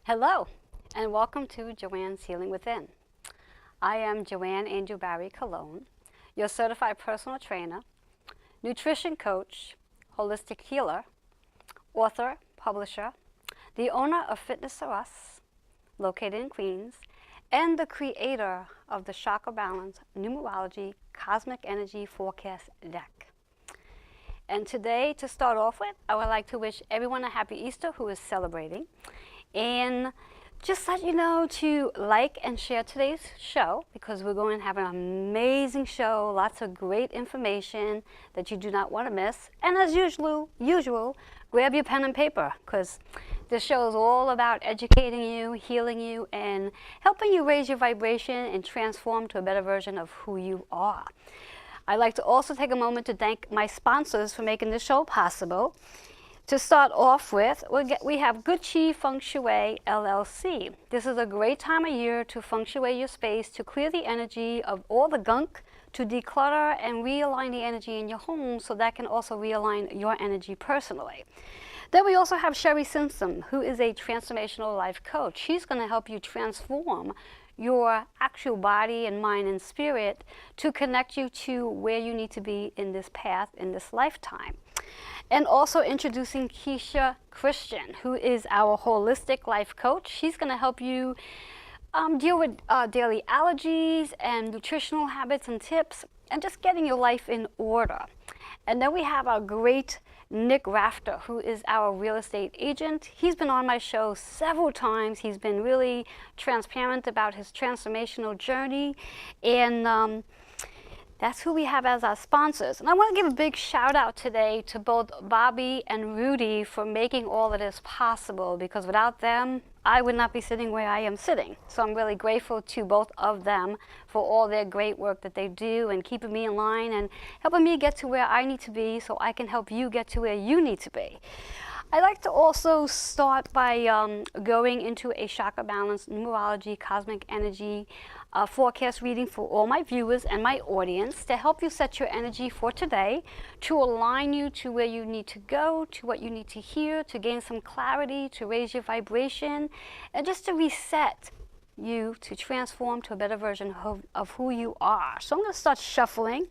Hello, and welcome to Joanne's Healing Within. I am Joanne Angel Barry Cologne, your certified personal trainer, nutrition coach, holistic healer, author, publisher, the owner of Fitness for Us, located in Queens, and the creator of the Chakra Balance Numerology Cosmic Energy Forecast deck. And today, to start off with, I would like to wish everyone a happy Easter who is celebrating. And just let you know to like and share today's show, because we're going to have an amazing show, lots of great information that you do not want to miss. And as usual, grab your pen and paper, because this show is all about educating you, healing you, and helping you raise your vibration and transform to a better version of who you are. I'd like to also take a moment to thank my sponsors for making this show possible. To start off with, we have Good Chi Feng Shui LLC. This is a great time of year to feng shui your space, to clear the energy of all the gunk, to declutter and realign the energy in your home, so that can also realign your energy personally. Then we also have Sherry Simpson, who is a transformational life coach. She's going to help you transform your actual body and mind and spirit to connect you to where you need to be in this path, in this lifetime. And also introducing Keisha Christian, who is our holistic life coach. She's going to help you deal with daily allergies and nutritional habits and tips, and just getting your life in order. And then we have our great Nick Rafter, who is our real estate agent. He's been on my show several times. He's been really transparent about his transformational journey, and that's who we have as our sponsors. And I want to give a big shout out today to both Bobby and Rudy for making all of this possible, because without them, I would not be sitting where I am sitting. So I'm really grateful to both of them for all their great work that they do and keeping me in line and helping me get to where I need to be so I can help you get to where you need to be. I'd like to also start by going into a chakra balance, numerology, cosmic energy forecast reading for all my viewers and my audience, to help you set your energy for today, to align you to where you need to go, to what you need to hear, to gain some clarity, to raise your vibration, and just to reset you to transform to a better version of who you are. So I'm going to start shuffling.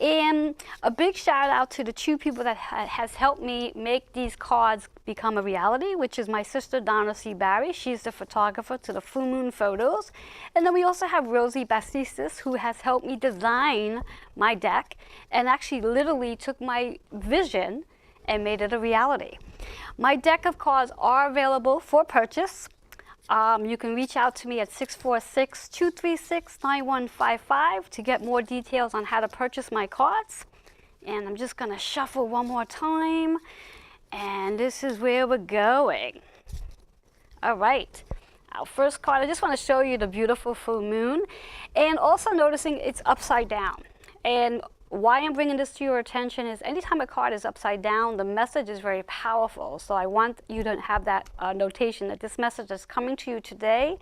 And a big shout out to the two people that has helped me make these cards become a reality, which is my sister Donna C. Barry. She's the photographer to the full moon photos. And then we also have Rosie Bastistas, who has helped me design my deck and actually literally took my vision and made it a reality. My deck of cards are available for purchase. You can reach out to me at 646-236-9155 to get more details on how to purchase my cards. And I'm just going to shuffle one more time. And this is where we're going. All right. Our first card, I just want to show you the beautiful full moon. And also noticing it's upside down. And why I'm bringing this to your attention is anytime a card is upside down, the message is very powerful. So I want you to have that notation that this message is coming to you today,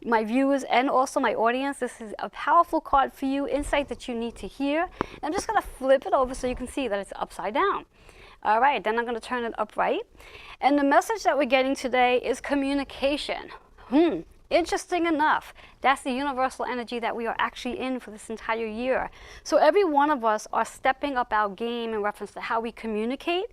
my viewers and also my audience. This is a powerful card for you, insight that you need to hear. I'm just going to flip it over so you can see that it's upside down. All right, then I'm going to turn it upright. And the message that we're getting today is communication. Interesting enough, that's the universal energy that we are actually in for this entire year. So every one of us are stepping up our game in reference to how we communicate,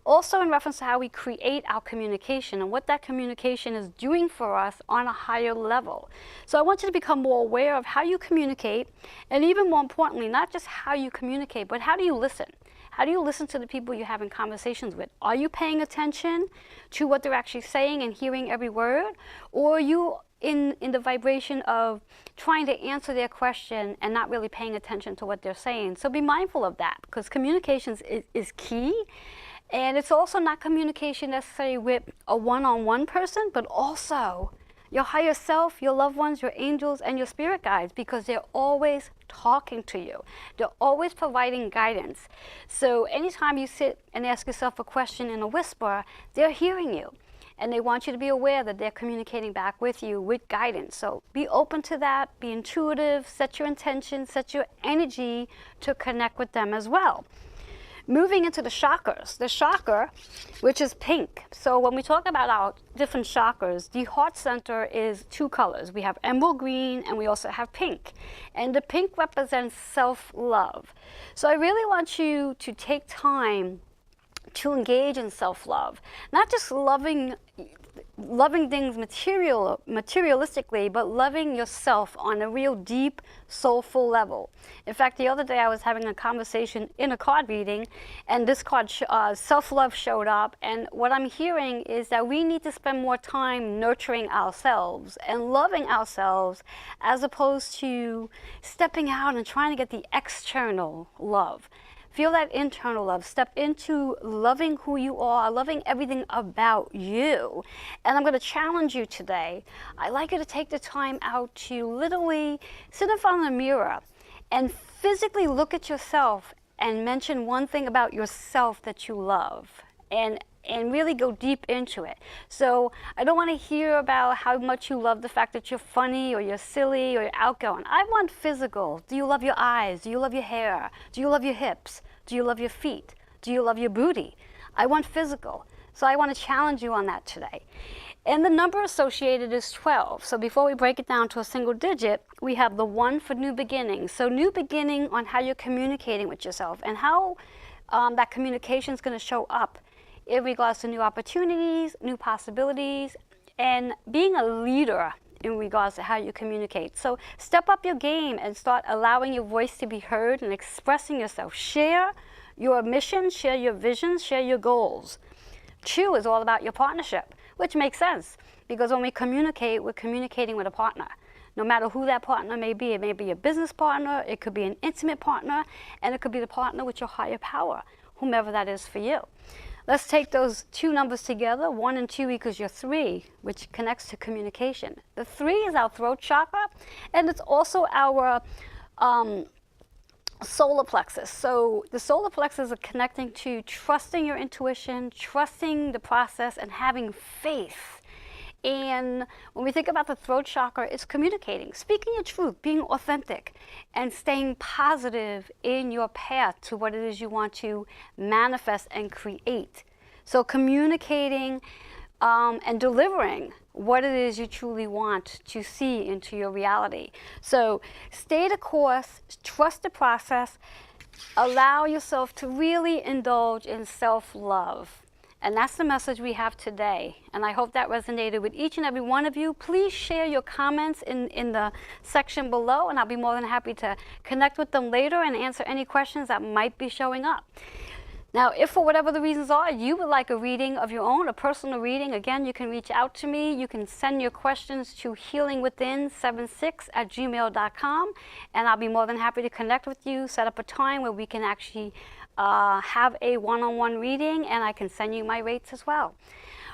also in reference to how we create our communication and what that communication is doing for us on a higher level. So I want you to become more aware of how you communicate, and even more importantly, not just how you communicate, but how do you listen? How do you listen to the people you're having conversations with? Are you paying attention to what they're actually saying and hearing every word? Or are you in the vibration of trying to answer their question and not really paying attention to what they're saying? So be mindful of that, because communications is key. And it's also not communication necessarily with a one-on-one person, but also your higher self, your loved ones, your angels, and your spirit guides, because they're always talking to you. They're always providing guidance. So anytime you sit and ask yourself a question in a whisper, they're hearing you. And they want you to be aware that they're communicating back with you with guidance. So be open to that, be intuitive, set your intention, set your energy to connect with them as well. Moving into the chakras, the chakra, which is pink. So when we talk about our different chakras, the heart center is two colors. We have emerald green and we also have pink. And the pink represents self-love. So I really want you to take time to engage in self-love, not just loving things materialistically, but loving yourself on a real deep, soulful level. In fact, the other day I was having a conversation in a card reading, and this card, self-love, showed up. And what I'm hearing is that we need to spend more time nurturing ourselves and loving ourselves, as opposed to stepping out and trying to get the external love. Feel that internal love. Step into loving who you are, loving everything about you. And I'm going to challenge you today. I'd like you to take the time out to literally sit in front of the mirror and physically look at yourself and mention one thing about yourself that you love. And really go deep into it. So I don't want to hear about how much you love the fact that you're funny or you're silly or you're outgoing. I want physical. Do you love your eyes? Do you love your hair? Do you love your hips? Do you love your feet? Do you love your booty? I want physical. So I want to challenge you on that today. And the number associated is 12. So before we break it down to a single digit, we have the 1 for new beginning. So new beginning on how you're communicating with yourself and how that communication is going to show up in regards to new opportunities, new possibilities, and being a leader in regards to how you communicate. So step up your game and start allowing your voice to be heard and expressing yourself. Share your mission, share your visions, share your goals. 2 is all about your partnership, which makes sense because when we communicate, we're communicating with a partner. No matter who that partner may be, it may be a business partner, it could be an intimate partner, and it could be the partner with your higher power, whomever that is for you. Let's take those 2 numbers together. 1 and 2 equals your 3, which connects to communication. The 3 is our throat chakra, and it's also our solar plexus. So the solar plexus is connecting to trusting your intuition, trusting the process, and having faith. And when we think about the throat chakra, it's communicating, speaking your truth, being authentic, and staying positive in your path to what it is you want to manifest and create. So communicating and delivering what it is you truly want to see into your reality. So stay the course, trust the process, allow yourself to really indulge in self-love. And that's the message we have today. And I hope that resonated with each and every one of you. Please share your comments in the section below, and I'll be more than happy to connect with them later and answer any questions that might be showing up. Now, if for whatever the reasons are, you would like a reading of your own, a personal reading, again, you can reach out to me. You can send your questions to healingwithin76@gmail.com, and I'll be more than happy to connect with you, set up a time where we can actually have a one-on-one reading, and I can send you my rates as well.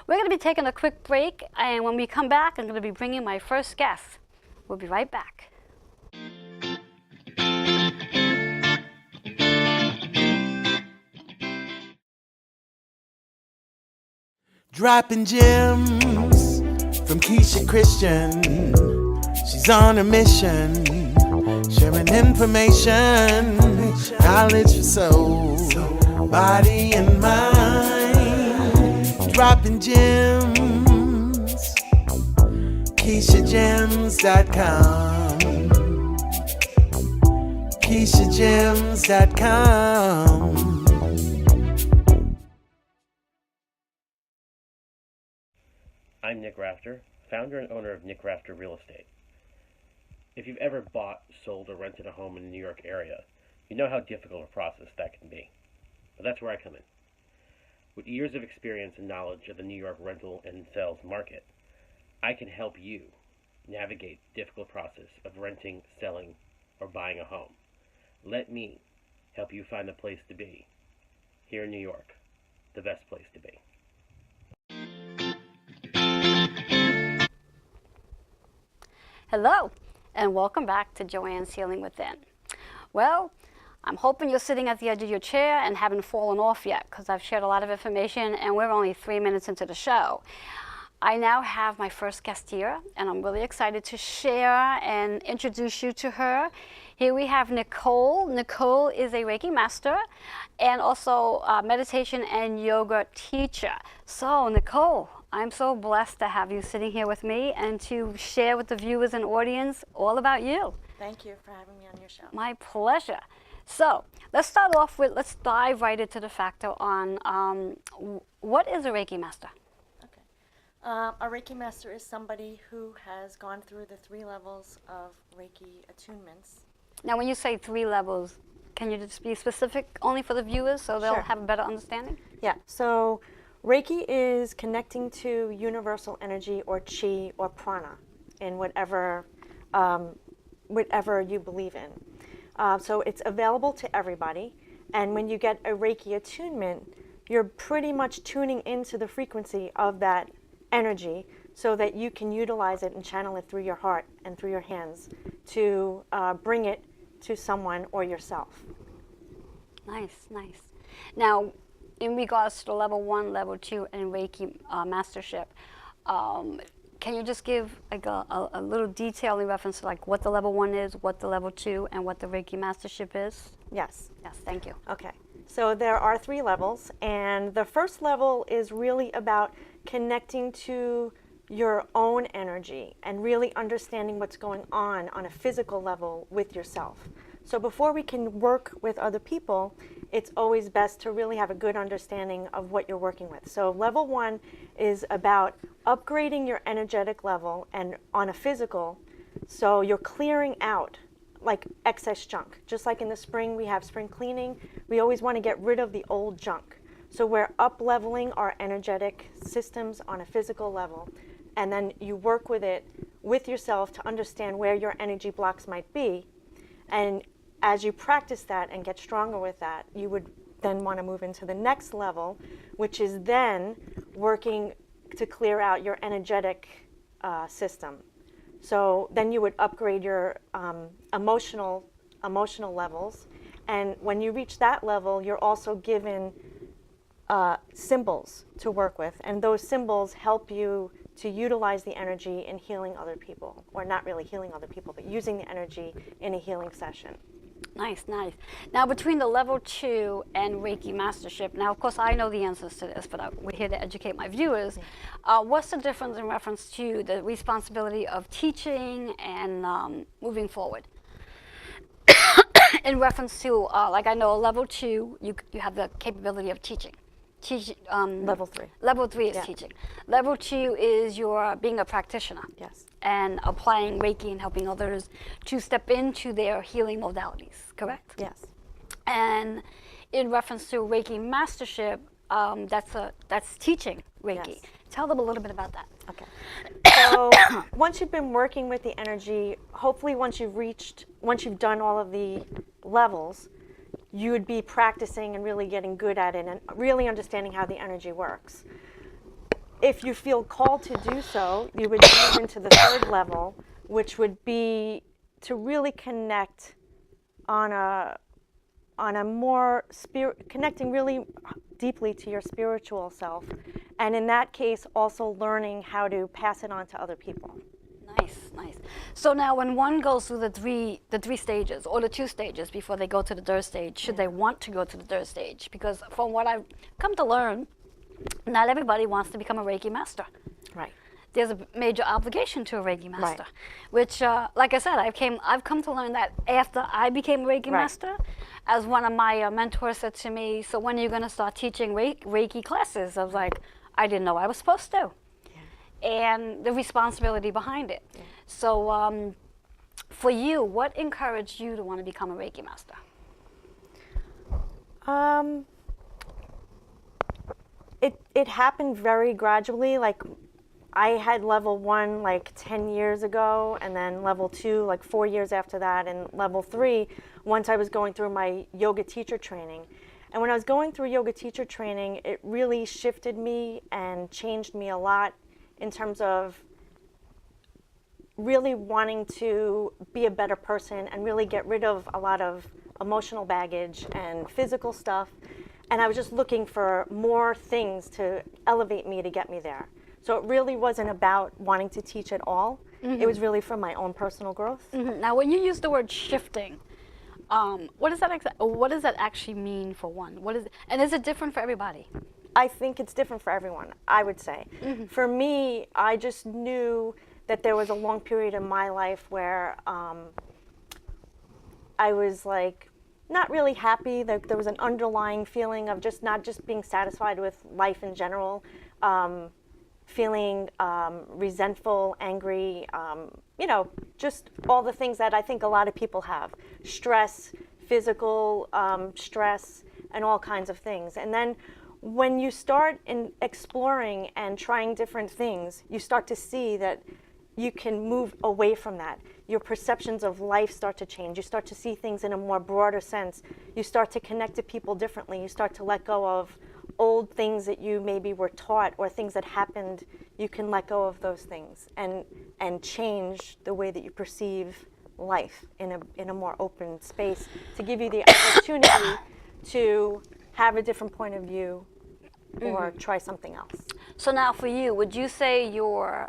We're going to be taking a quick break, and when we come back, I'm going to be bringing my first guest. We'll be right back. Dropping gems from Keisha Christian. She's on a mission, sharing information, knowledge for soul, body and mind. Dropping gems, KeishaGems.com, KeishaGems.com. I'm Nick Rafter, founder and owner of Nick Rafter Real Estate. If you've ever bought, sold, or rented a home in the New York area, you know how difficult a process that can be. But that's where I come in. With years of experience and knowledge of the New York rental and sales market, I can help you navigate the difficult process of renting, selling, or buying a home. Let me help you find the place to be. Here in New York, the best place to be. Hello, and welcome back to Joanne's Healing Within. Well, I'm hoping you're sitting at the edge of your chair and haven't fallen off yet, because I've shared a lot of information and we're only 3 minutes into the show. I now have my first guest here, and I'm really excited to share and introduce you to her. Here we have Nicole. Nicole is a Reiki master and also a meditation and yoga teacher. So, Nicole, I'm so blessed to have you sitting here with me and to share with the viewers and audience all about you. Thank you for having me on your show. My pleasure. So, let's start off with, let's dive right into the factor on what is a Reiki master? Okay. A Reiki master is somebody who has gone through the 3 levels of Reiki attunements. Now, when you say 3 levels, can you just be specific only for the viewers so they'll Sure. have a better understanding? Yeah, so Reiki is connecting to universal energy or chi or prana in whatever you believe in. So it's available to everybody. And when you get a Reiki attunement, you're pretty much tuning into the frequency of that energy so that you can utilize it and channel it through your heart and through your hands to bring it to someone or yourself. Nice, nice. Now, in regards to level 1, level 2, and Reiki mastership, can you just give like a little detail in reference to like what the level 1 is, what the level 2, and what the Reiki mastership is? Yes. Yes, thank you. Okay. So there are 3 levels, and the first level is really about connecting to your own energy and really understanding what's going on a physical level with yourself. So before we can work with other people, it's always best to really have a good understanding of what you're working with. So level 1 is about upgrading your energetic level and on a physical, so you're clearing out like excess junk. Just like in the spring we have spring cleaning, we always want to get rid of the old junk. So we're up-leveling our energetic systems on a physical level, and then you work with it with yourself to understand where your energy blocks might be. And as you practice that and get stronger with that, you would then want to move into the next level, which is then working to clear out your energetic system. So then you would upgrade your emotional levels. And when you reach that level, you're also given symbols to work with. And those symbols help you to utilize the energy in healing other people. Or not really healing other people, but using the energy in a healing session. Nice, nice. Now, between the level 2 and Reiki mastership, now, of course, I know the answers to this, but we're here to educate my viewers. What's the difference in reference to the responsibility of teaching and moving forward? In reference to, like I know, level 2, you have the capability of teaching. Level 3. Level 3 is Yeah. teaching. Level 2 is your being a practitioner. Yes. And applying Reiki and helping others to step into their healing modalities, correct? Yes. And in reference to Reiki mastership, that's teaching Reiki. Yes. Tell them a little bit about that. Okay. So once you've been working with the energy, hopefully once you've done all of the levels, you would be practicing and really getting good at it and really understanding how the energy works. If you feel called to do so, you would move into the 3rd level, which would be to really connect on a more connecting really deeply to your spiritual self, and in that case also learning how to pass it on to other people. Nice, nice. So now when one goes through the three stages or the 2 stages before they go to the 3rd stage, should they want to go to the 3rd stage? Because from what I've come to learn, not everybody wants to become a Reiki master. Right. There's a major obligation to a Reiki master, Right. which, like I said, I've come to learn that after I became a Reiki Right. master, as one of my mentors said to me, so when are you going to start teaching Reiki classes? I was like, I didn't know I was supposed to. And the responsibility behind it. Yeah. So for you, what encouraged you to want to become a Reiki master? It happened very gradually. Like I had level 1 like 10 years ago, and then level 2 like 4 years after that, and level 3 once I was going through my yoga teacher training. And when I was going through yoga teacher training, it really shifted me and changed me a lot in terms of really wanting to be a better person and really get rid of a lot of emotional baggage and physical stuff. And I was just looking for more things to elevate me to get me there. So it really wasn't about wanting to teach at all. It was really for my own personal growth. Now, when you use the word shifting, what does that actually mean for one? And is it different for everybody? I think it's different for everyone, I would say. For me, I just knew that there was a long period in my life where I was like not really happy. There was an underlying feeling of just not just being satisfied with life in general, feeling resentful, angry, just all the things that I think a lot of people have. Stress, physical stress, and all kinds of things. And then when you start in exploring and trying different things, you start to see that you can move away from that. Your perceptions of life start to change. You start to see things in a more broader sense. You start to connect to people differently. You start to let go of old things that you maybe were taught or things that happened. You can let go of those things and change the way that you perceive life in a more open space to give you the opportunity to have a different point of view or try something else. So now for you, would you say your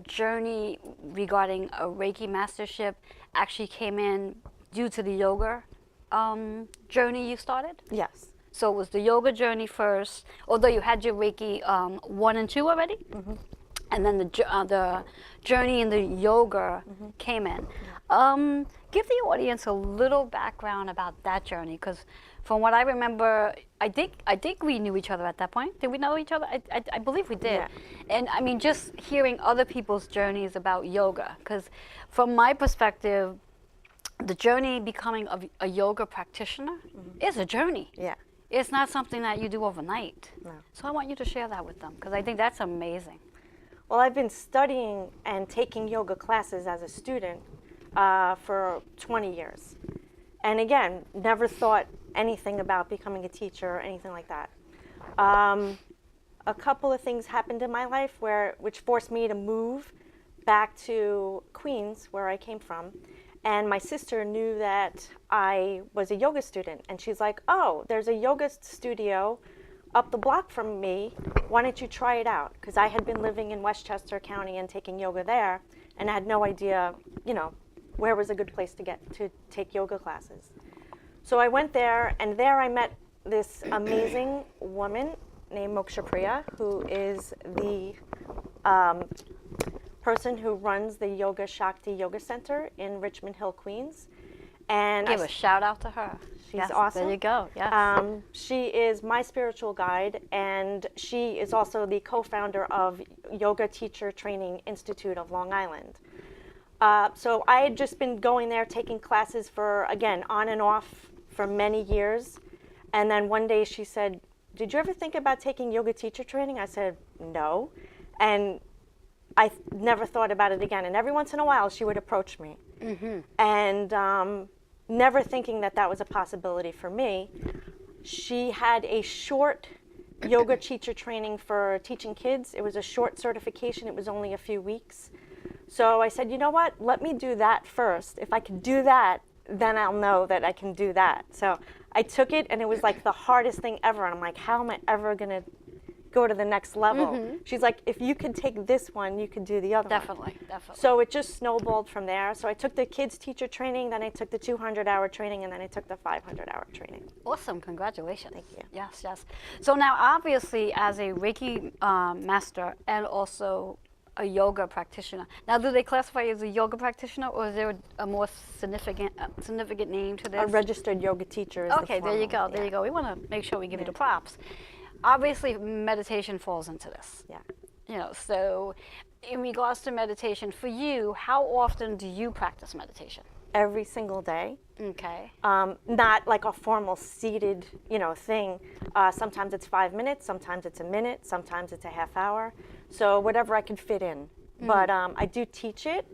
journey regarding a Reiki mastership actually came in due to the yoga journey you started? Yes. So it was the yoga journey first, although you had your Reiki 1 and 2 already? And then the journey in the yoga came in. Give the audience a little background about that journey, because from what I remember, I think we knew each other at that point. Did we know each other? I believe we did. Yeah. And I mean, just hearing other people's journeys about yoga, because from my perspective, the journey becoming a yoga practitioner is a journey. Yeah. It's not something that you do overnight. No. So I want you to share that with them, because I think that's amazing. Well, I've been studying and taking yoga classes as a student for 20 years. And again, never thought anything about becoming a teacher or anything like that. A couple of things happened in my life which forced me to move back to Queens, where I came from. And my sister knew that I was a yoga student. And she's like, oh, there's a yoga studio up the block from me. Why don't you try it out? Because I had been living in Westchester County and taking yoga there. And I had no idea, where was a good place to take yoga classes. So I went there, and there I met this amazing woman named Moksha Priya, who is the person who runs the Yoga Shakti Yoga Center in Richmond Hill, Queens. And Give a shout out to her. She's awesome. There you go. Yes. She is my spiritual guide, and she is also the co-founder of Yoga Teacher Training Institute of Long Island. So I had just been going there, taking classes for, again, on and off for many years. And then one day she said, did you ever think about taking yoga teacher training? I said, no. And I never thought about it again. And every once in a while she would approach me. And never thinking that was a possibility for me. She had a short yoga teacher training for teaching kids. It was a short certification. It was only a few weeks. So I said, you know what, let me do that first. If I can do that, then I'll know that I can do that. So I took it, and it was like the hardest thing ever. And I'm like, how am I ever going to go to the next level? She's like, if you could take this one, you could do the other one. Definitely. So it just snowballed from there. So I took the kids teacher training, then I took the 200-hour training, and then I took the 500-hour training. Awesome. Congratulations. Thank you. Yes, yes. So now, obviously, as a Reiki master and also a yoga practitioner. Now, do they classify you as a yoga practitioner, or is there a more significant name to this? A registered yoga teacher is Okay, the there you formal, go. There you go. We want to make sure we give you the Yeah. props. Obviously, meditation falls into this. Yeah. So in regards to meditation, for you, how often do you practice meditation? Every single day. Okay. Not like a formal seated, thing. Sometimes it's 5 minutes, sometimes it's a minute, sometimes it's a half hour. So whatever I can fit in. But I do teach it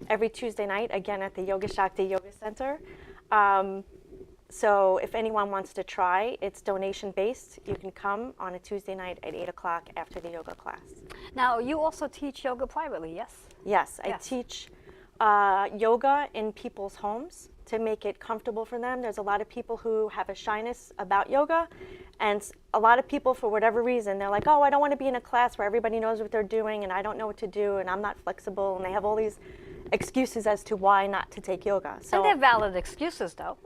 every Tuesday night, again at the Yoga Shakti Yoga Center. So if anyone wants to try, it's donation based. You can come on a Tuesday night at 8 o'clock after the yoga class. Now, you also teach yoga privately, yes? Yes, I Yes. teach yoga in people's homes to make it comfortable for them. There's a lot of people who have a shyness about yoga, and a lot of people, for whatever reason, they're like, oh, I don't want to be in a class where everybody knows what they're doing and I don't know what to do and I'm not flexible, and they have all these excuses as to why not to take yoga. So, and they're valid excuses, though.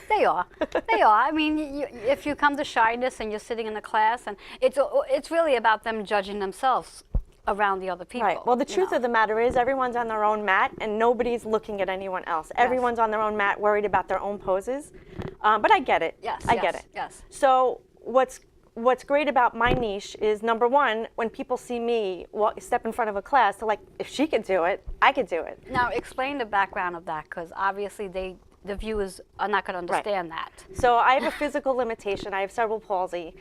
They are. They are. I mean, if you come to shyness and you're sitting in a class, and it's really about them judging themselves around the other people. Right. Well, the truth of the matter is everyone's on their own mat and nobody's looking at anyone else. Yes. Everyone's on their own mat, worried about their own poses. But I get it. Yes. I get it. Yes. So what's great about my niche is, number one, when people see me step in front of a class, they're like, if she could do it, I could do it. Now, explain the background of that, because obviously the viewers are not going to understand that. So I have a physical limitation. I have cerebral palsy.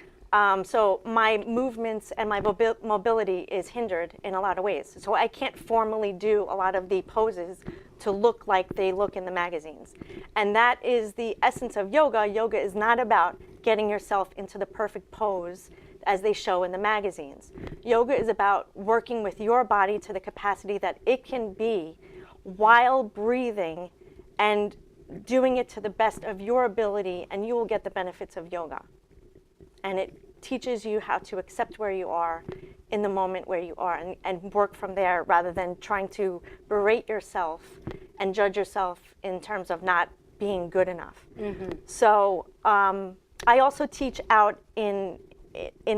So my movements and my mobility is hindered in a lot of ways. So I can't formally do a lot of the poses to look like they look in the magazines. And that is the essence of yoga. Yoga is not about getting yourself into the perfect pose as they show in the magazines. Yoga is about working with your body to the capacity that it can be while breathing and doing it to the best of your ability, and you will get the benefits of yoga. And it teaches you how to accept where you are in the moment where you are, and work from there rather than trying to berate yourself and judge yourself in terms of not being good enough. Mm-hmm. So I also teach out in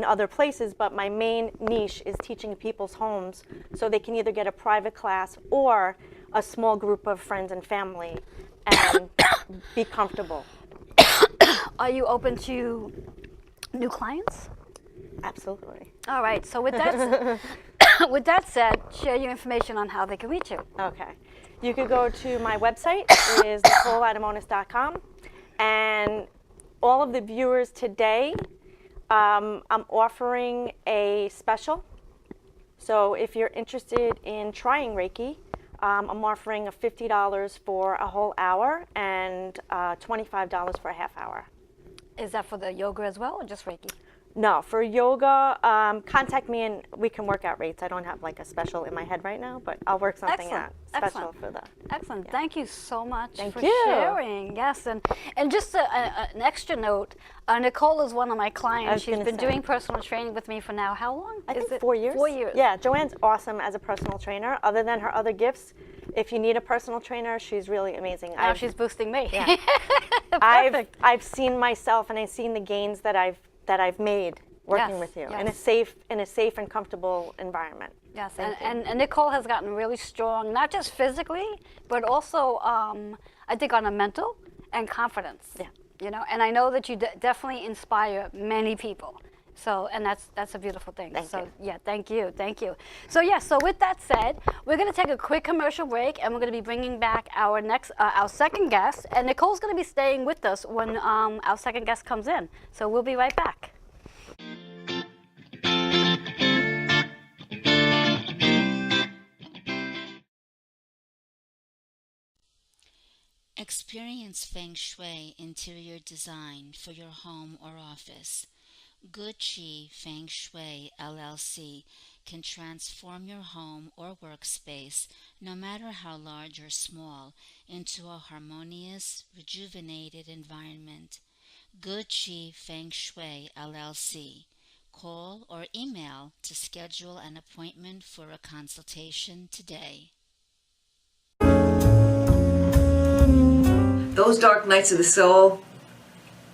other places, but my main niche is teaching in people's homes so they can either get a private class or a small group of friends and family and be comfortable. Are you open to new clients? Absolutely. All right. So with that, with that said, share your information on how they can reach you. Okay. You could go to my website. It is NicoleAdamonis.com. And all of the viewers today, I'm offering a special. So if you're interested in trying Reiki, I'm offering $50 for a whole hour and $25 for a half hour. Is that for the yoga as well, or just Reiki? No, for yoga, contact me and we can work out rates. I don't have like a special in my head right now, but I'll work something out special for the. Excellent. Yeah. Thank you so much Thank for you. sharing. Yes, and just an extra note, Nicole is one of my clients. She's been doing personal training with me for now, how long? I think 4 years. 4 years. Yeah, Joanne's awesome as a personal trainer. Other than her other gifts, if you need a personal trainer, she's really amazing. Now she's boosting me. Yeah. I've seen myself and I've seen the gains that I've made working with you in a safe and comfortable environment. Yes, and Nicole has gotten really strong, not just physically, but also I think on a mental and confidence. Yeah. You know, and I know that you definitely inspire many people. So, and that's a beautiful thing. Thank you. Yeah, thank you. So with that said, we're going to take a quick commercial break, and we're going to be bringing back our second guest, and Nicole's going to be staying with us when our second guest comes in. So we'll be right back. Experience Feng Shui interior design for your home or office. Good Chi Feng Shui LLC can transform your home or workspace, no matter how large or small, into a harmonious, rejuvenated environment. Good Chi Feng Shui LLC. Call or email to schedule an appointment for a consultation today. Those dark nights of the soul,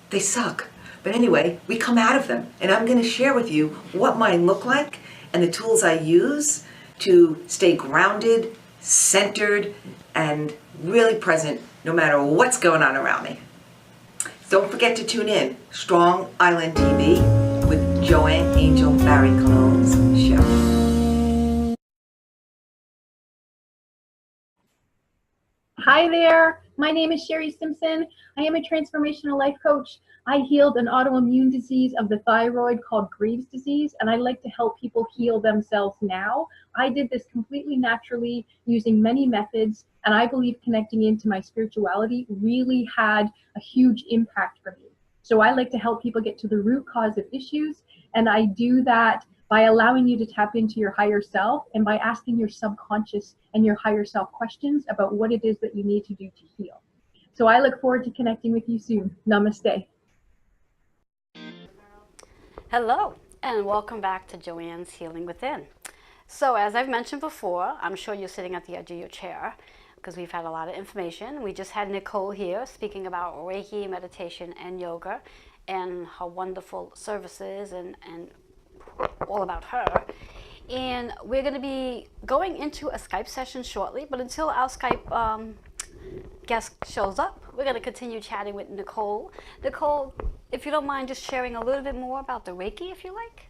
they suck. But anyway, we come out of them, and I'm going to share with you what mine look like and the tools I use to stay grounded, centered, and really present no matter what's going on around me. Don't forget to tune in, Strong Island TV with Joanne Angel Barry Cologne's show. Hi there, my name is Sherry Simpson. I am a transformational life coach. I healed an autoimmune disease of the thyroid called Graves' disease, and I like to help people heal themselves now. I did this completely naturally using many methods, and I believe connecting into my spirituality really had a huge impact for me. So I like to help people get to the root cause of issues, and I do that by allowing you to tap into your higher self and by asking your subconscious and your higher self questions about what it is that you need to do to heal. So I look forward to connecting with you soon. Namaste. Hello, and welcome back to Joanne's Healing Within. So as I've mentioned before, I'm sure you're sitting at the edge of your chair because we've had a lot of information. We just had Nicole here speaking about Reiki, meditation, and yoga, and her wonderful services and all about her. And we're going to be going into a Skype session shortly, but until our Skype guest shows up, we're going to continue chatting with Nicole. Nicole, if you don't mind just sharing a little bit more about the Reiki, if you like.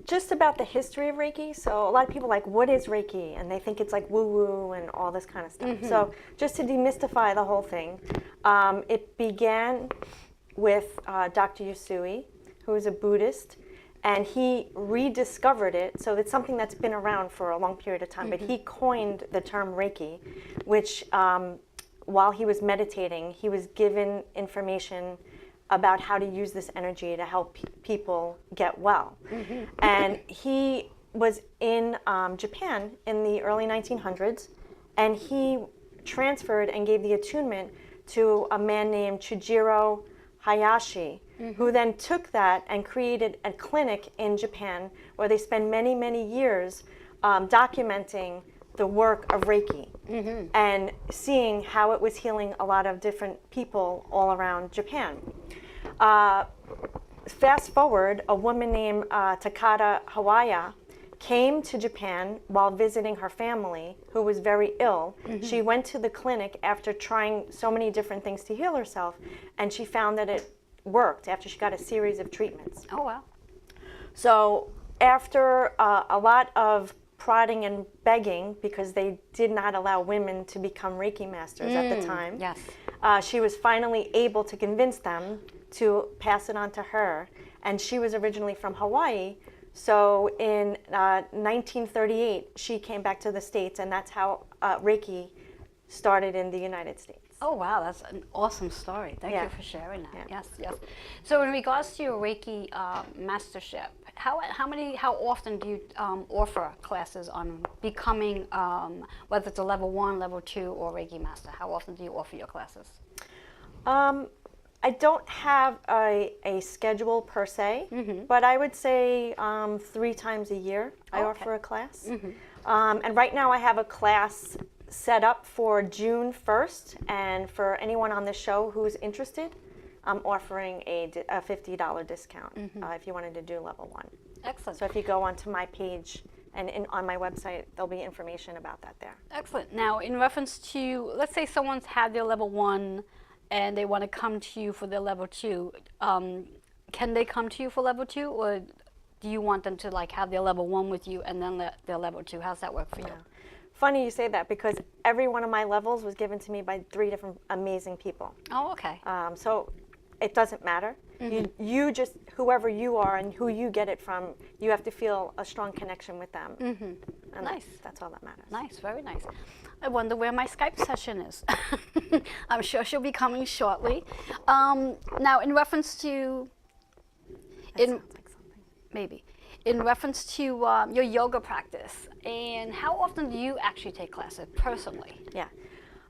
Just about the history of Reiki. So a lot of people are like, what is Reiki? And they think it's like woo-woo and all this kind of stuff. So just to demystify the whole thing, it began with Dr. Yusui, who is a Buddhist, and he rediscovered it. So it's something that's been around for a long period of time, but he coined the term Reiki, which while he was meditating, he was given information about how to use this energy to help people get well. And he was in Japan in the early 1900s, and he transferred and gave the attunement to a man named Chujiro Hayashi, who then took that and created a clinic in Japan where they spend many, many years documenting the work of Reiki and seeing how it was healing a lot of different people all around Japan. Fast forward, a woman named Takata Hawaya came to Japan while visiting her family, who was very ill. She went to the clinic after trying so many different things to heal herself, and she found that it worked after she got a series of treatments. Oh, wow. So after a lot of prodding and begging, because they did not allow women to become Reiki masters at the time, Yes. she was finally able to convince them to pass it on to her. And she was originally from Hawaii. So in 1938, she came back to the States, and that's how Reiki started in the United States. Oh, wow, that's an awesome story. Thank you for sharing that. Yeah. Yes, yes. So in regards to your Reiki mastership, how often do you offer classes on becoming, whether it's a level 1, level 2, or Reiki master? How often do you offer your classes? I don't have a schedule per se, but I would say 3 times a year I offer a class. And right now I have a class set up for June 1st, and for anyone on the show who's interested, I'm offering a $50 discount if you wanted to do level 1. Excellent. So if you go onto my page and on my website, there'll be information about that there. Excellent. Now, in reference to, let's say someone's had their level 1 and they want to come to you for their level 2, can they come to you for level 2, or do you want them to like have their level 1 with you and then their level 2? How's that work for you? Funny you say that, because every one of my levels was given to me by 3 different amazing people. Oh, okay. So it doesn't matter. You just, whoever you are and who you get it from, you have to feel a strong connection with them. And Nice. That's all that matters. Nice, very nice. I wonder where my Skype session is. I'm sure she'll be coming shortly. Now, in reference to, Sounds like something. maybe, in reference to your yoga practice, and how often do you actually take classes personally? Yeah.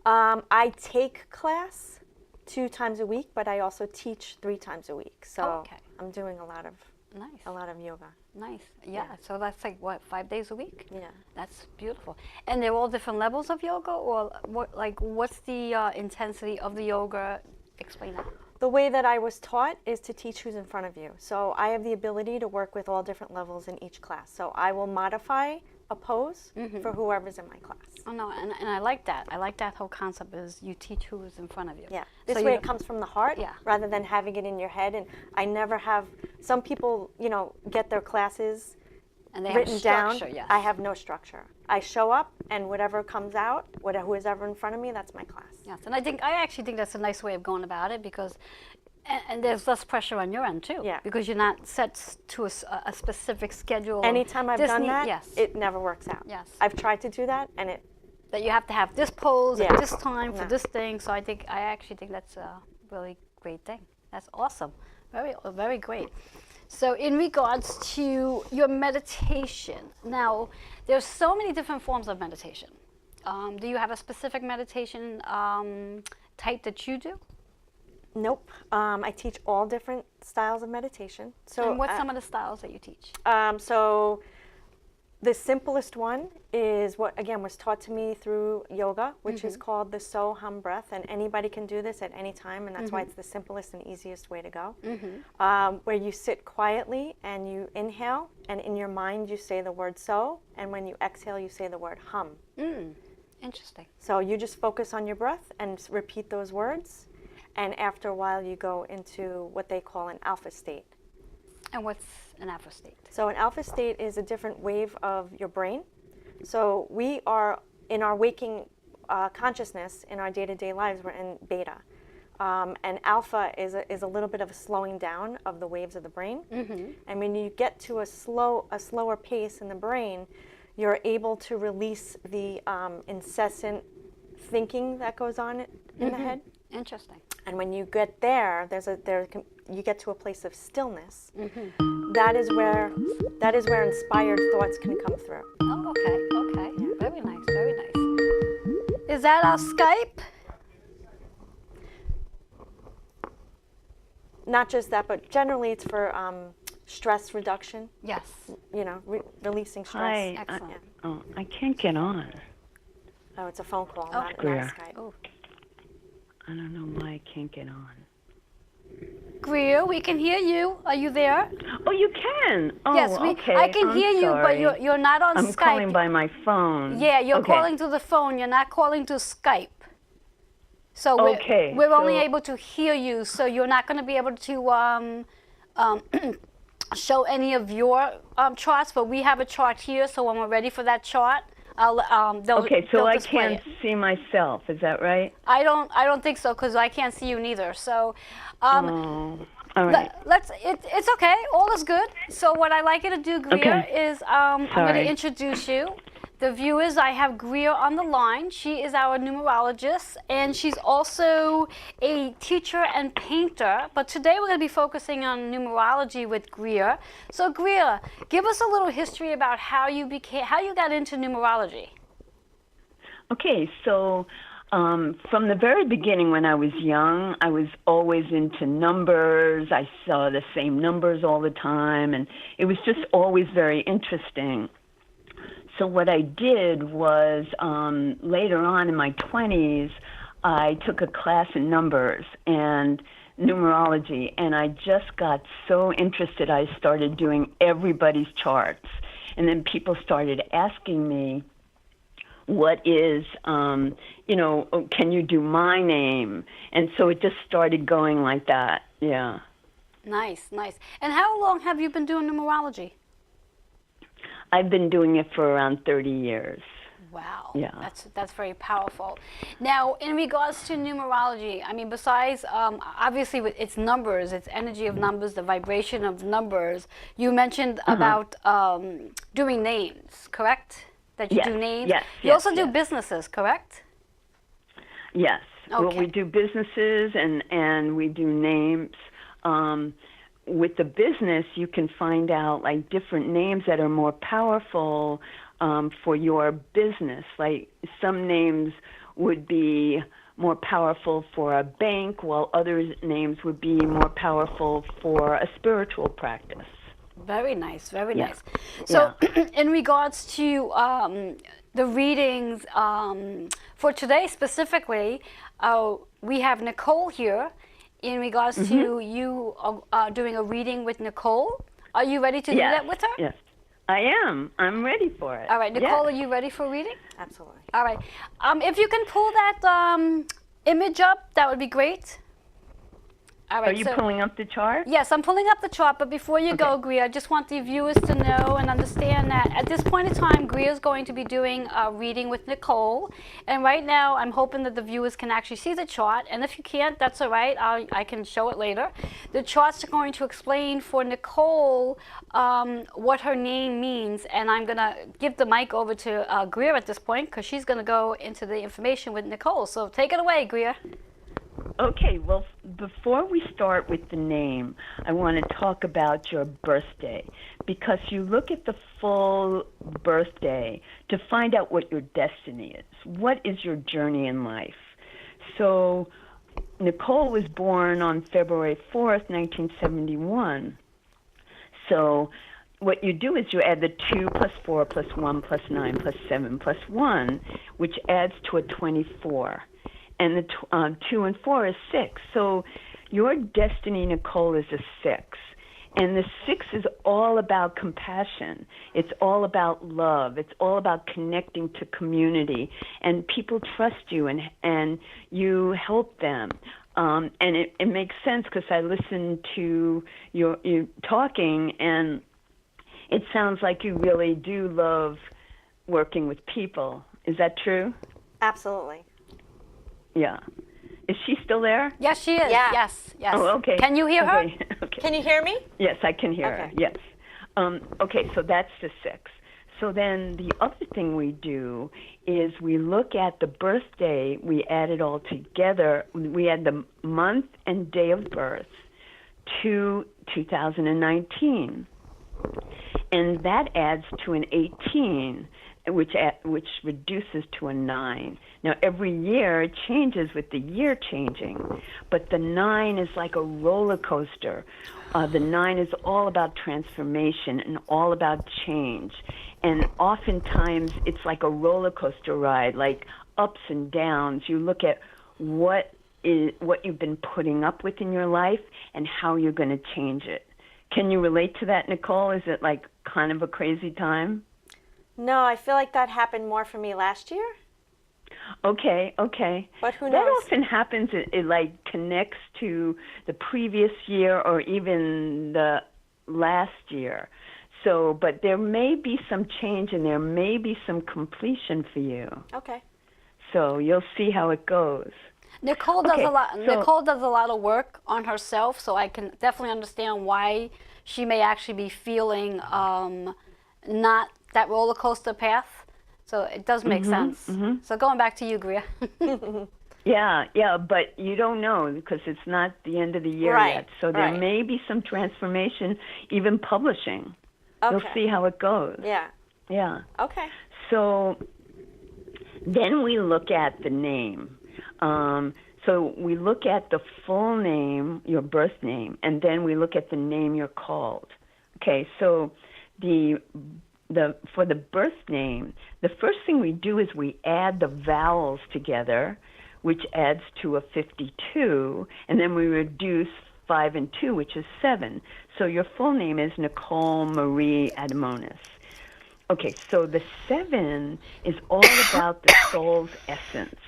I take class 2 times a week, but I also teach 3 times a week. So Okay. I'm doing a lot of yoga. Nice. Yeah. So that's like what, 5 days a week? Yeah. That's beautiful. And they're all different levels of yoga, or what? Like, what's the intensity of the yoga? Explain that. The way that I was taught is to teach who's in front of you. So I have the ability to work with all different levels in each class. So I will modify a pose for whoever's in my class. Oh no, and I like that. I like that whole concept is you teach who is in front of you. Yeah. This So way you it comes from the heart rather than having it in your head. And I never have, some people, get their classes and they written have down. structure, yes. I have no structure. I show up, and whatever comes out, who is ever in front of me, that's my class. Yes, and I actually think that's a nice way of going about it, because and there's less pressure on your end too. Yeah. Because you're not set to a specific schedule. Anytime I've done that, yes. it never works out. Yes. I've tried to do that, and that you have to have this pose Yeah. at this time for No. this thing. So I actually think that's a really great thing. That's awesome. Very, very great. So in regards to your meditation, now there's so many different forms of meditation. Do you have a specific meditation type that you do? Nope. I teach all different styles of meditation. So, And what's some of the styles that you teach? so the simplest one is what, again, was taught to me through yoga, which is called the So Hum breath. And anybody can do this at any time, and that's why it's the simplest and easiest way to go. Where you sit quietly and you inhale, and in your mind you say the word so, and when you exhale, you say the word hum. Interesting. So you just focus on your breath and repeat those words. And after a while, you go into what they call an alpha state. And what's an alpha state? So an alpha state is a different wave of your brain. So we are, in our waking consciousness, in our day-to-day lives, we're in beta. And alpha is a little bit of a slowing down of the waves of the brain. And when you get to a slower pace in the brain, you're able to release the incessant thinking that goes on in the head. Interesting. And when you get there, you get to a place of stillness. That is where inspired thoughts can come through. Oh, okay. Yeah. Very nice, very nice. Is that our Skype? Not just that, but generally it's for stress reduction. Yes. You know, releasing stress. Hi. Excellent. I can't get on. Oh, it's a phone call, Oh. not a Skype. Oh. I don't know why I can't get on. Greer, we can hear you. Are you there? Oh, you can. Oh, Yes, okay. I can I'm hear you, but sorry. you're not on I'm Skype. calling by my phone. Yeah, you're Okay. calling to the phone. You're not calling to Skype. So Okay, we're only so- able to hear you. So you're not going to be able to show any of your charts. But we have a chart here. So when we're ready for that chart, Okay, so they'll I display can't it. see myself. Is that right? I don't think so because I can't see you neither. So. Oh, all right. It's okay. All is good. So what I like you to do, Greer, Okay. is I'm going Sorry. to introduce you. The viewers, I have Greer on the line. She is our numerologist, and she's also a teacher and painter. But today we're going to be focusing on numerology with Greer. So Greer, give us a little history about how you got into numerology. Okay, so from the very beginning when I was young, I was always into numbers. I saw the same numbers all the time, and it was just always very interesting. So what I did was later on in my 20s, I took a class in numbers and numerology, and I just got so interested. I started doing everybody's charts, and then people started asking me, what is, can you do my name? And so it just started going like that, yeah. Nice. And how long have you been doing numerology? I've been doing it for around 30 years. Wow, Yeah. that's very powerful. Now, in regards to numerology, I mean, besides obviously it's numbers, it's energy of numbers, the vibration of numbers. You mentioned about doing names, correct? That you Yes, do names. yes, You also do yes. businesses, correct? Yes. Well, Okay. we do businesses and we do names. With the business, you can find out like different names that are more powerful for your business. Like some names would be more powerful for a bank, while other names would be more powerful for a spiritual practice. Very nice, very Yeah. nice. So, in regards to the readings for today specifically, we have Nicole here. In regards to you doing a reading with Nicole, are you ready to do Yes. that with her? Yes, I am. I'm ready for it. All right, Nicole, Yes. are you ready for reading? Absolutely. All right. If you can pull that image up, that would be great. All right. Are you pulling up the chart? Yes, I'm pulling up the chart, but before you go, Greer, I just want the viewers to know and understand that at this point in time, Greer is going to be doing a reading with Nicole. And right now, I'm hoping that the viewers can actually see the chart. And if you can't, that's all right. I can show it later. The charts are going to explain for Nicole what her name means. And I'm going to give the mic over to Greer at this point because she's going to go into the information with Nicole. So take it away, Greer. Okay, well, before we start with the name, I want to talk about your birthday because you look at the full birthday to find out what your destiny is. What is your journey in life? So Nicole was born on February 4th, 1971. So what you do is you add the 2 plus 4 plus 1 plus 9 plus 7 plus 1, which adds to a 24. And the 2 and 4 is 6. So your destiny, Nicole, is a 6. And the 6 is all about compassion. It's all about love. It's all about connecting to community. And people trust you, and you help them. And it makes sense because I listened to you talking, and it sounds like you really do love working with people. Is that true? Absolutely. Yeah. Is she still there? Yes, she is. Yeah. Yes, yes. Oh, okay. Can you hear her? Okay. Can you hear me? Yes, I can hear her. Okay. Yes. Okay, so that's the 6. So then the other thing we do is we look at the birthday, we add it all together. We add the month and day of birth to 2019. And that adds to an 18, which reduces to a 9. Now, every year it changes with the year changing, but the 9 is like a roller coaster. The 9 is all about transformation and all about change. And oftentimes it's like a roller coaster ride, like ups and downs. You look at what you've been putting up with in your life and how you're going to change it. Can you relate to that, Nicole? Is it like kind of a crazy time? No, I feel like that happened more for me last year. Okay. But who knows? That often happens. It like connects to the previous year or even the last year. So, but there may be some change and there may be some completion for you. Okay. So you'll see how it goes. Nicole does Okay, a lot. so- Nicole does a lot of work on herself, so I can definitely understand why she may actually be feeling not that roller coaster path. So it does make sense. So going back to you, Greer. Yeah, but you don't know because it's not the end of the year Right, yet. So there right. may be some transformation, even publishing. Okay. You'll see how it goes. Yeah. Yeah. Okay. So then we look at the name. So we look at the full name, your birth name, and then we look at the name you're called. Okay, so for the birth name, the first thing we do is we add the vowels together, which adds to a 52, and then we reduce 5 and 2, which is 7. So your full name is Nicole Marie Adamonis. Okay, so the 7 is all about the soul's essence.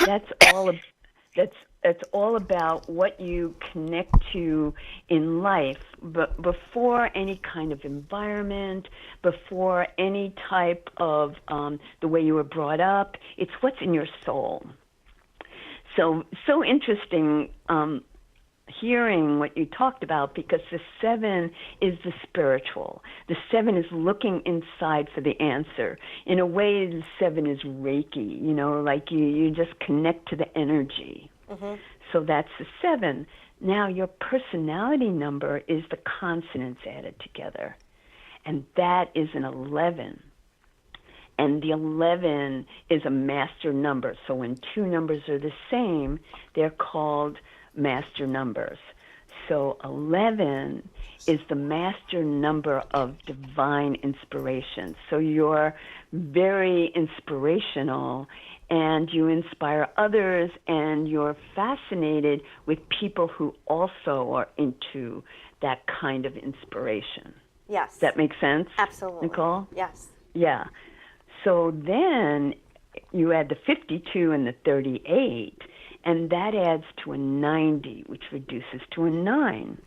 That's all about what you connect to in life, but before any kind of environment, before any type of the way you were brought up. It's what's in your soul. So interesting hearing what you talked about, because the 7 is the spiritual. The 7 is looking inside for the answer. In a way, the 7 is Reiki, like you just connect to the energy. Mm-hmm. So that's the 7. Now your personality number is the consonants added together, and that is an 11. And the 11 is a master number. So when two numbers are the same, they're called master numbers. So 11 is the master number of divine inspiration. So you're very inspirational, and you inspire others, and you're fascinated with people who also are into that kind of inspiration. Yes. Does that make sense? Absolutely. Nicole? Yes. Yeah. So then you add the 52 and the 38, and that adds to a 90, which reduces to a 9.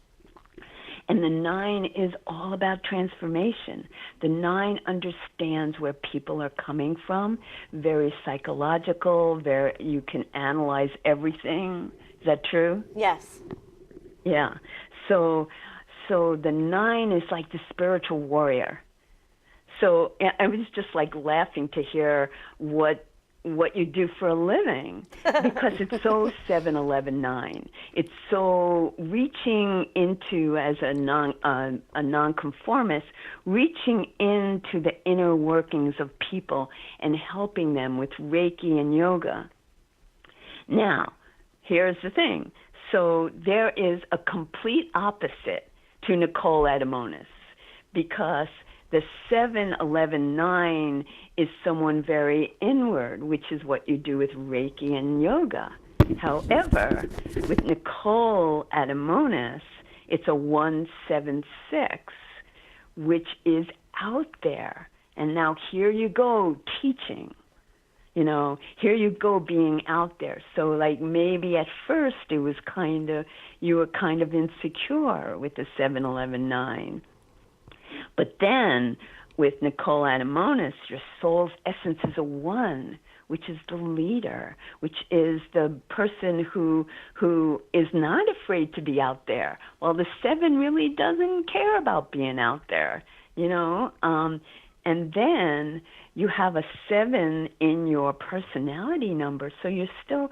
And the 9 is all about transformation. The 9 understands where people are coming from, very psychological, you can analyze everything. Is that true? Yes. Yeah. So the 9 is like the spiritual warrior. So I was just like laughing to hear what what you do for a living because it's so 7-11-9. It's so reaching into, as a nonconformist, reaching into the inner workings of people and helping them with Reiki and yoga. Now, here's the thing. So there is a complete opposite to Nicole Adamonis, because the 7-11-9 is someone very inward, which is what you do with Reiki and yoga. However, with Nicole Adamonis, it's a 1-7-6, which is out there. And now here you go teaching. You know, here you go being out there. So like maybe at first it was you were kind of insecure with the 7-11-9. But then with Nicole Adamonis, your soul's essence is a 1, which is the leader, which is the person who is not afraid to be out there. Well, the 7 really doesn't care about being out there, you know. And then you have a 7 in your personality number, so you're still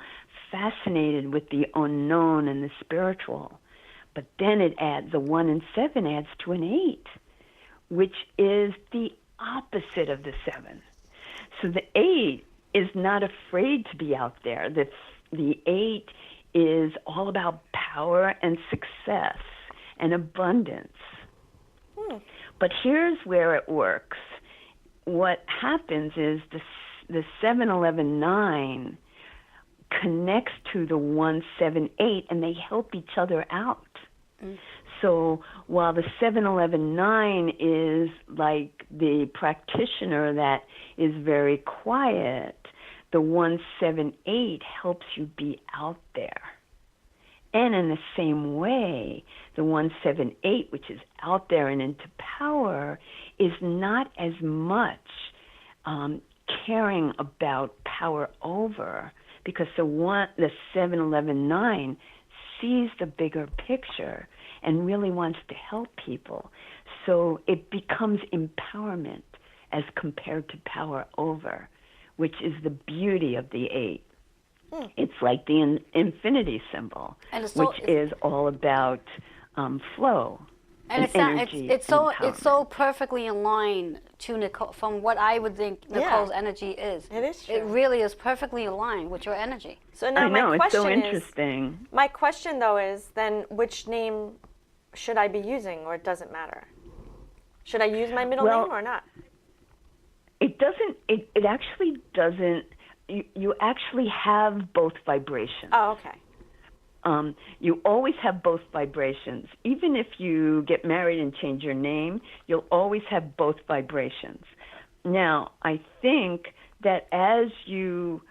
fascinated with the unknown and the spiritual. But then it adds, a 1 and 7 adds to an 8, which is the opposite of the 7. So the 8 is not afraid to be out there. The 8 is all about power and success and abundance. But here's where it works. What happens is the 7-11-9 connects to the 1-7-8, and they help each other out. So while the 7-11-9 is like the practitioner that is very quiet, the 1-7-8 helps you be out there. And in the same way, the 1-7-8, which is out there and into power, is not as much caring about power over, because the 7-11-9 sees the bigger picture and really wants to help people. So it becomes empowerment as compared to power over, which is the beauty of the 8. It's like the infinity symbol, which is all about flow and energy. It's so perfectly in line to Nicole, from what I would think Nicole's energy is. It is true. It really is perfectly aligned with your energy. So now I know, my it's question so interesting. My question though is then which name should I be using, or it doesn't matter? Should I use my middle name or not? It doesn't. It actually doesn't. You actually have both vibrations. Oh, okay. You always have both vibrations. Even if you get married and change your name, you'll always have both vibrations. Now, I think that as you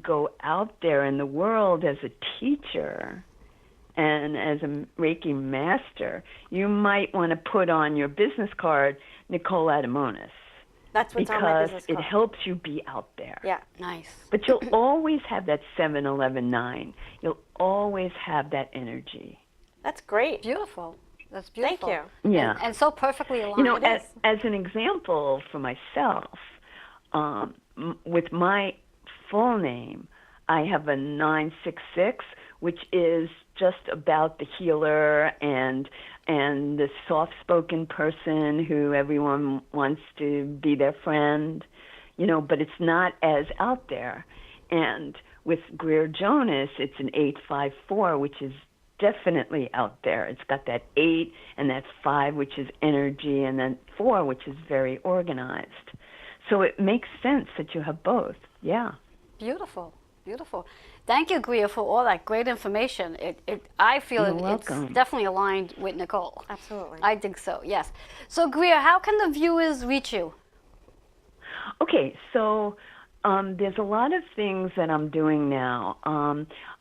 go out there in the world as a teacher and as a Reiki master, you might want to put on your business card Nicole Adamonis. That's what's on my business card. It helps you be out there. Yeah. Nice. But you'll always have that 7-11-9. You'll always have that energy. That's great. Beautiful. That's beautiful. Thank you. Yeah. And so perfectly aligned. You know, as an example for myself, with my full name, I have a 966, which is just about the healer and the soft-spoken person who everyone wants to be their friend, you know, but it's not as out there. And with Greer Jonas, it's an 854, which is definitely out there. It's got that 8 and that 5, which is energy, and then 4, which is very organized. So it makes sense that you have both. Yeah. Beautiful. Beautiful. Thank you, Greer, for all that great information. I feel it's definitely aligned with Nicole. Absolutely. I think so, yes. So, Greer, how can the viewers reach you? Okay, so there's a lot of things that I'm doing now.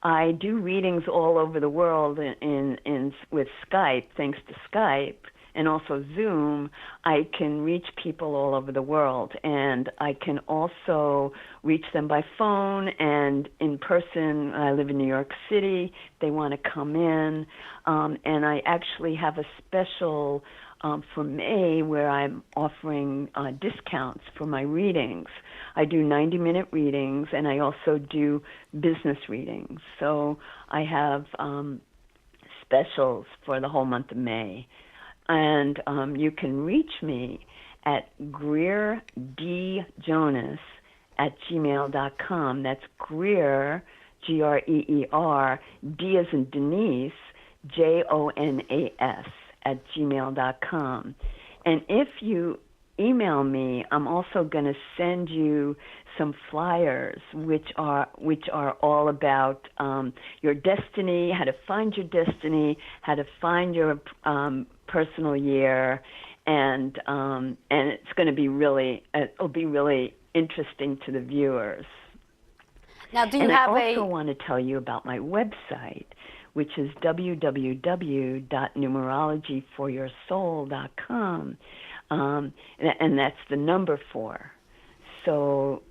I do readings all over the world with Skype, thanks to Skype, and also Zoom. I can reach people all over the world, and I can also reach them by phone and in person. I live in New York City. They want to come in, and I actually have a special for May, where I'm offering discounts for my readings. I do 90-minute readings, and I also do business readings. So I have specials for the whole month of May. And you can reach me at greerdjonas@gmail.com. That's Greer, Greer, D as in Denise, Jonas @gmail.com. And if you email me, I'm also going to send you some flyers, which are all about your destiny, how to find your destiny, how to find your personal year, and it's going to be it'll be really interesting to the viewers. Now, do you and have I also want to tell you about my website, which is www.numerologyforyoursoul.com, and that's the number 4. So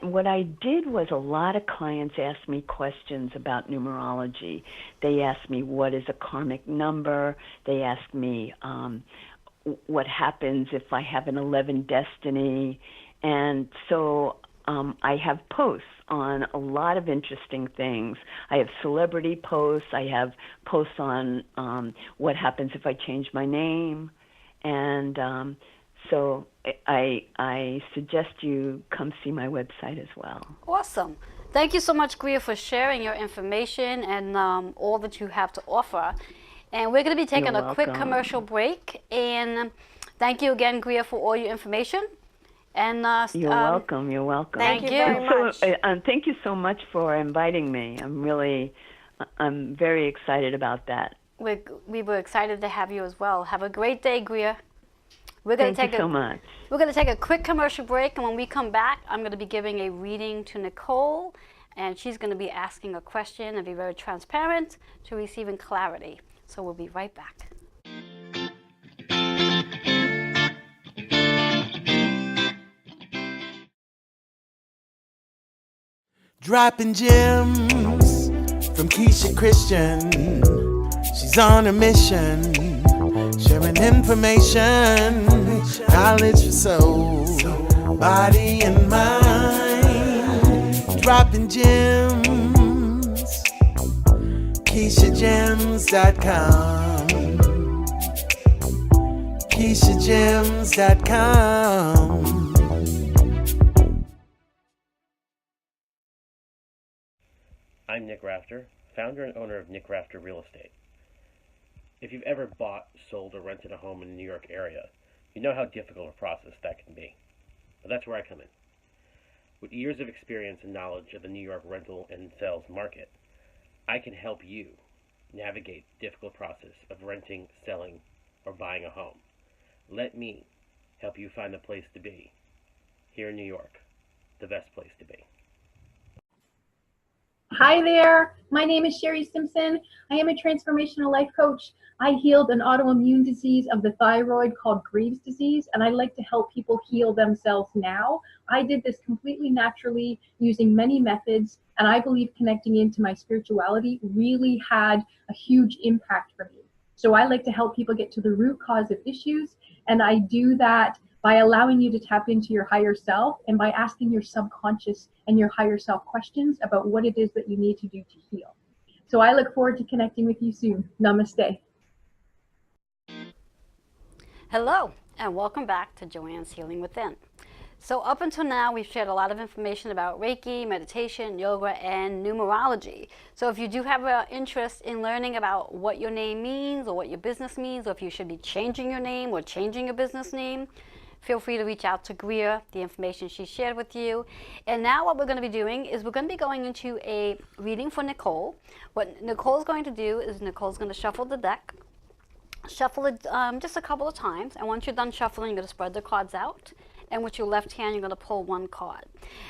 what I did was a lot of clients asked me questions about numerology. They asked me, what is a karmic number? They asked me what happens if I have an 11 destiny. And so I have posts on a lot of interesting things. I have celebrity posts. I have posts on what happens if I change my name. And so I suggest you come see my website as well. Awesome. Thank you so much, Greer, for sharing your information and all that you have to offer. And we're going to be taking a quick commercial break. And thank you again, Greer, for all your information. And you're welcome. You're welcome. Thank you very much. Thank you so much for inviting me. I'm very excited about that. We were excited to have you as well. Have a great day, Greer. Thank you so much. We're going to take a quick commercial break, and when we come back, I'm going to be giving a reading to Nicole, and she's going to be asking a question and be very transparent to receiving clarity. So we'll be right back. Dropping gems from Keisha Christian. She's on a mission, sharing information, knowledge for soul, body and mind. Dropping gems, KeishaGems.com, KeishaGems.com. I'm Nick Rafter, founder and owner of Nick Rafter Real Estate. If you've ever bought, sold, or rented a home in the New York area, you know how difficult a process that can be. But that's where I come in. With years of experience and knowledge of the New York rental and sales market, I can help you navigate the difficult process of renting, selling, or buying a home. Let me help you find the place to be. Here in New York, the best place to be. Hi there, my name is Sherry Simpson. I am a transformational life coach. I healed an autoimmune disease of the thyroid called Graves' disease, and I like to help people heal themselves now. I did this completely naturally using many methods, and I believe connecting into my spirituality really had a huge impact for me. So I like to help people get to the root cause of issues, and I do that by allowing you to tap into your higher self and by asking your subconscious and your higher self questions about what it is that you need to do to heal. So I look forward to connecting with you soon. Namaste. Hello, and welcome back to Joanne's Healing Within. So up until now, we've shared a lot of information about Reiki, meditation, yoga, and numerology. So if you do have an interest in learning about what your name means or what your business means, or if you should be changing your name or changing your business name, feel free to reach out to Greer, the information she shared with you. And now what we're going to be doing is we're going to be going into a reading for Nicole. What Nicole's going to do is Nicole's going to shuffle the deck. Shuffle it just a couple of times, and once you're done shuffling, you're going to spread the cards out, and with your left hand, you're going to pull one card.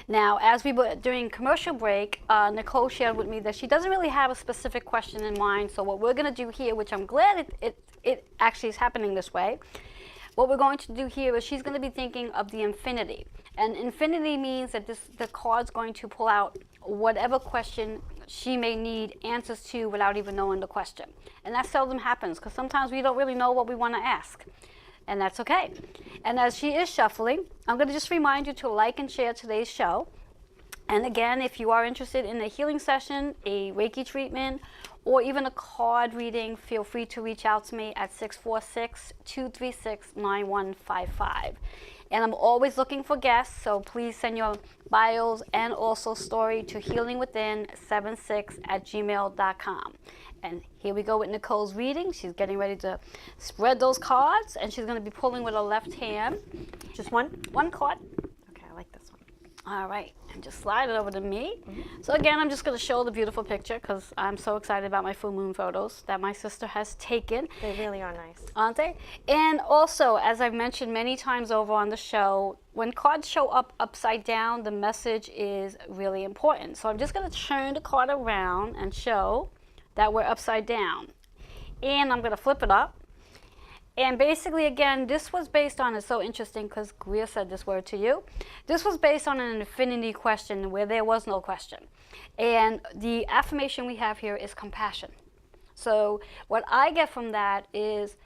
Now, as we were during commercial break, Nicole shared with me that she doesn't really have a specific question in mind, so what we're going to do here, which I'm glad it actually is happening this way, what we're going to do here is she's going to be thinking of the infinity. And infinity means that the card's going to pull out whatever question she may need answers to without even knowing the question. And that seldom happens because sometimes we don't really know what we want to ask. And that's okay. And as she is shuffling, I'm going to just remind you to like and share today's show. And again, if you are interested in a healing session, a Reiki treatment, or even a card reading, feel free to reach out to me at 646-236-9155. And I'm always looking for guests, so please send your bios and also story to healingwithin76@gmail.com. And here we go with Nicole's reading. She's getting ready to spread those cards, and she's going to be pulling with her left hand. Just one? One card. Okay, I like this one. All right, and just slide it over to me. So again, I'm just going to show the beautiful picture because I'm so excited about my full moon photos that my sister has taken. They really are nice. Aren't they? And also, as I've mentioned many times over on the show, when cards show up upside down, the message is really important. So I'm just going to turn the card around and show that we're upside down. And I'm going to flip it up. And basically, again, this was based on, it's so interesting because Greer said this word to you. This was based on an infinity question where there was no question. And the affirmation we have here is compassion. So what I get from that is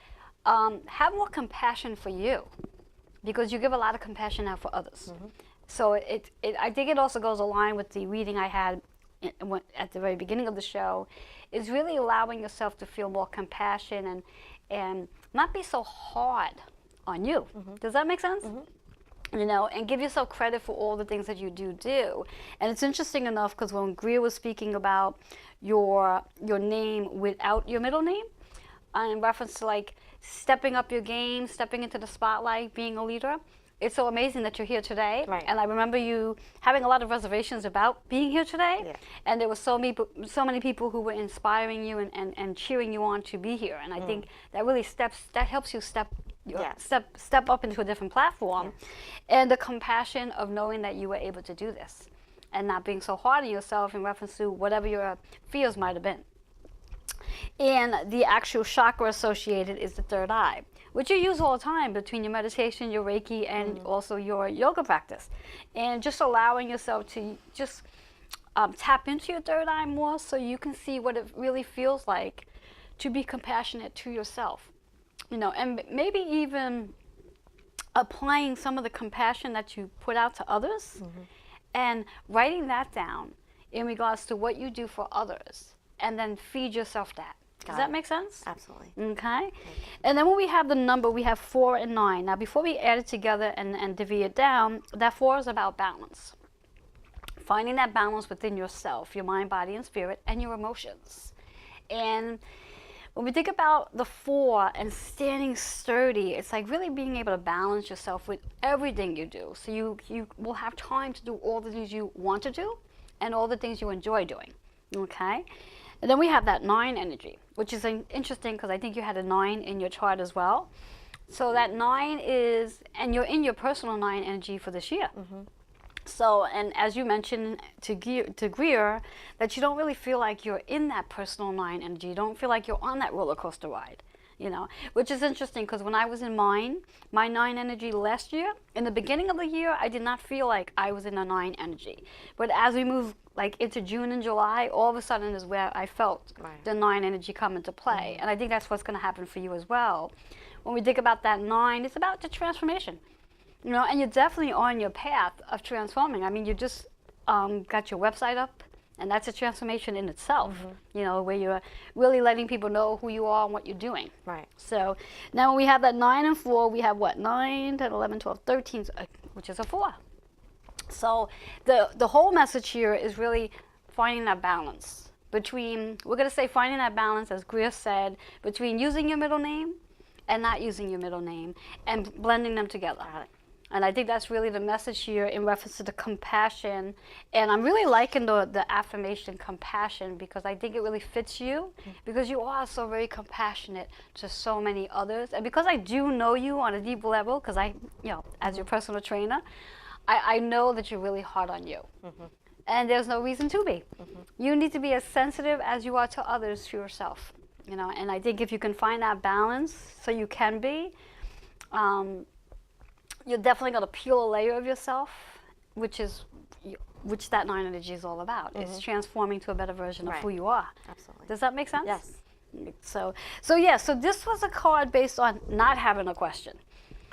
have more compassion for you because you give a lot of compassion out for others. So I think it also goes aligned with the reading I had at the very beginning of the show, is really allowing yourself to feel more compassion and not be so hard on you. Does that make sense? You know, and give yourself credit for all the things that you do. And it's interesting enough because when Greer was speaking about your name without your middle name, in reference to like stepping up your game, stepping into the spotlight, being a leader, it's so amazing that you're here today. Right. And I remember you having a lot of reservations about being here today. Yeah. And there were so many people who were inspiring you and cheering you on to be here. And I think that really helps you step up into a different platform. And the compassion of knowing that you were able to do this and not being so hard on yourself in reference to whatever your fears might have been. And the actual chakra associated is the third eye, which you use all the time between your meditation, your Reiki, and also your yoga practice. And just allowing yourself to just tap into your third eye more so you can see what it really feels like to be compassionate to yourself. You know, and maybe even applying some of the compassion that you put out to others and writing that down in regards to what you do for others and then feed yourself that. Does that make sense? Absolutely. Okay. And then when we have the number, we have 4 and 9. Now, before we add it together and divvy it down, that 4 is about balance. Finding that balance within yourself, your mind, body, and spirit, and your emotions. And when we think about the 4 and standing sturdy, it's like really being able to balance yourself with everything you do. So you will have time to do all the things you want to do and all the things you enjoy doing. Okay? And then we have that 9 energy, which is interesting because I think you had a 9 in your chart as well. So that 9 is, and you're in your personal 9 energy for this year. So, and as you mentioned to Greer, that you don't really feel like you're in that personal 9 energy. You don't feel like you're on that roller coaster ride, you know, which is interesting because when I was in my 9 energy last year, in the beginning of the year, I did not feel like I was in a 9 energy. But as we move like into June and July, all of a sudden is where I felt the 9 energy come into play. And I think that's what's going to happen for you as well. When we think about that 9, it's about the transformation. You know, and you're definitely on your path of transforming. I mean, you just got your website up, and that's a transformation in itself, you know, where you're really letting people know who you are and what you're doing. Right. So now when we have that 9 and 4, we have what? 9, 10, 11, 12, 13, which is a 4. So the whole message here is really finding that balance between, we're going to say finding that balance, as Greer said, between using your middle name and not using your middle name and blending them together. And I think that's really the message here in reference to the compassion. And I'm really liking the affirmation compassion because I think it really fits you because you are so very compassionate to so many others. And because I do know you on a deep level, because I, you know, as your personal trainer, I know that you're really hard on you. And there's no reason to be. You need to be as sensitive as you are to others to yourself. You know, and I think if you can find that balance so you can be, you're definitely going to peel a layer of yourself, which is which that 9 energy is all about. It's transforming to a better version of Right. who you are. Absolutely. Does that make sense? Yes. So this was a card based on not having a question.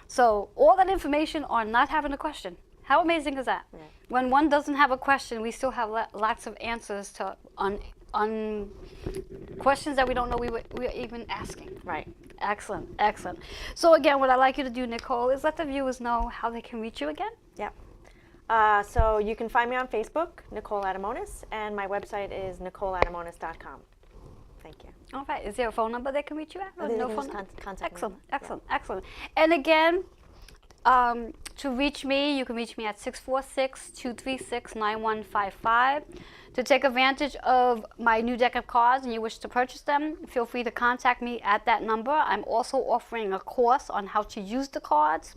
So all that information on not having a question. How amazing is that? Right. When one doesn't have a question, we still have lots of answers to on questions that we don't know we were even asking. Right. Excellent, excellent. So again, what I'd like you to do, Nicole, is let the viewers know how they can reach you again. Yep. So you can find me on Facebook, Nicole Adamonis, and my website is nicoleadamonis.com. Thank you. All right. Is there a phone number they can reach you at? They can just contact me. Excellent, excellent, excellent. And again, to reach me, you can reach me at 646-236-9155. To take advantage of my new deck of cards and you wish to purchase them, feel free to contact me at that number. I'm also offering a course on how to use the cards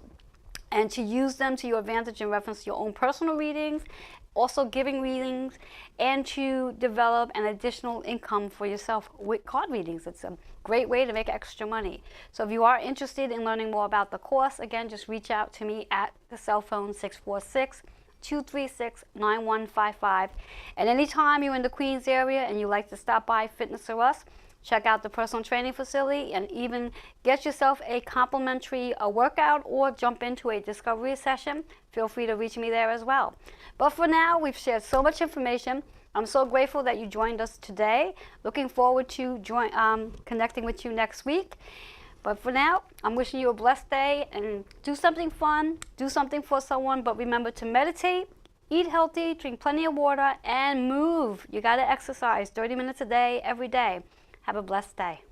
and to use them to your advantage in reference to your own personal readings, also giving readings, and to develop an additional income for yourself with card readings. It's a great way to make extra money. So if you are interested in learning more about the course, again, just reach out to me at the cell phone 646-236-9155. And anytime you're in the Queens area and you like to stop by Fitness or Us, check out the personal training facility and even get yourself a complimentary workout or jump into a discovery session. Feel free to reach me there as well. But for now, we've shared so much information. I'm so grateful that you joined us today. Looking forward to connecting with you next week. But for now, I'm wishing you a blessed day and do something fun, do something for someone, but remember to meditate, eat healthy, drink plenty of water, and move. You got to exercise 30 minutes a day, every day. Have a blessed day.